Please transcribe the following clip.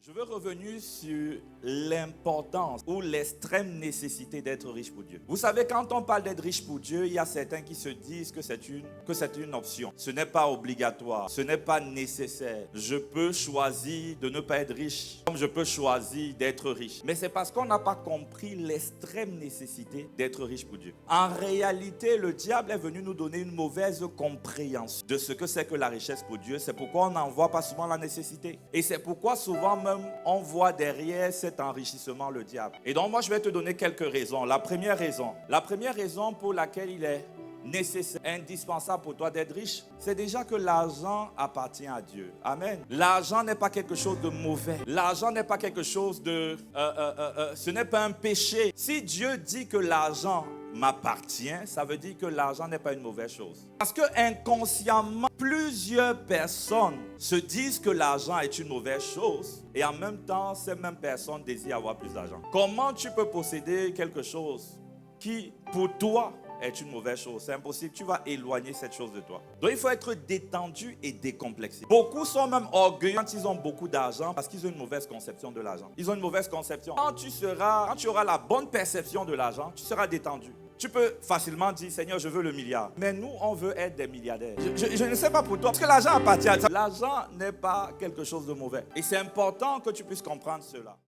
Je veux revenir sur l'importance ou l'extrême nécessité d'être riche pour Dieu. Vous savez, quand on parle d'être riche pour Dieu, il y a certains qui se disent que c'est une option. Ce n'est pas obligatoire, ce n'est pas nécessaire. Je peux choisir de ne pas être riche, comme je peux choisir d'être riche. Mais c'est parce qu'on n'a pas compris l'extrême nécessité d'être riche pour Dieu. En réalité, le diable est venu nous donner une mauvaise compréhension de ce que c'est que la richesse pour Dieu. C'est pourquoi on n'en voit pas souvent la nécessité. Et c'est pourquoi souvent même on voit derrière cet enrichissement le diable. Et donc moi je vais te donner quelques raisons. La première raison pour laquelle il est nécessaire, indispensable pour toi d'être riche, c'est déjà que l'argent appartient à Dieu. Amen. L'argent n'est pas quelque chose de mauvais. L'argent n'est pas quelque chose de... ce n'est pas un péché. Si Dieu dit que l'argent m'appartient, ça veut dire que l'argent n'est pas une mauvaise chose. Parce que inconsciemment, plusieurs personnes se disent que l'argent est une mauvaise chose et en même temps, ces mêmes personnes désirent avoir plus d'argent. Comment tu peux posséder quelque chose qui, pour toi, est une mauvaise chose? C'est impossible, tu vas éloigner cette chose de toi. Donc il faut être détendu et décomplexé. Beaucoup sont même orgueilleux quand ils ont beaucoup d'argent parce qu'ils ont une mauvaise conception de l'argent. Ils ont une mauvaise conception. Quand tu auras la bonne perception de l'argent, tu seras détendu. Tu peux facilement dire, Seigneur, je veux le milliard. Mais nous, on veut être des milliardaires. Je ne sais pas pour toi, parce que l'argent appartient à toi. L'argent n'est pas quelque chose de mauvais. Et c'est important que tu puisses comprendre cela.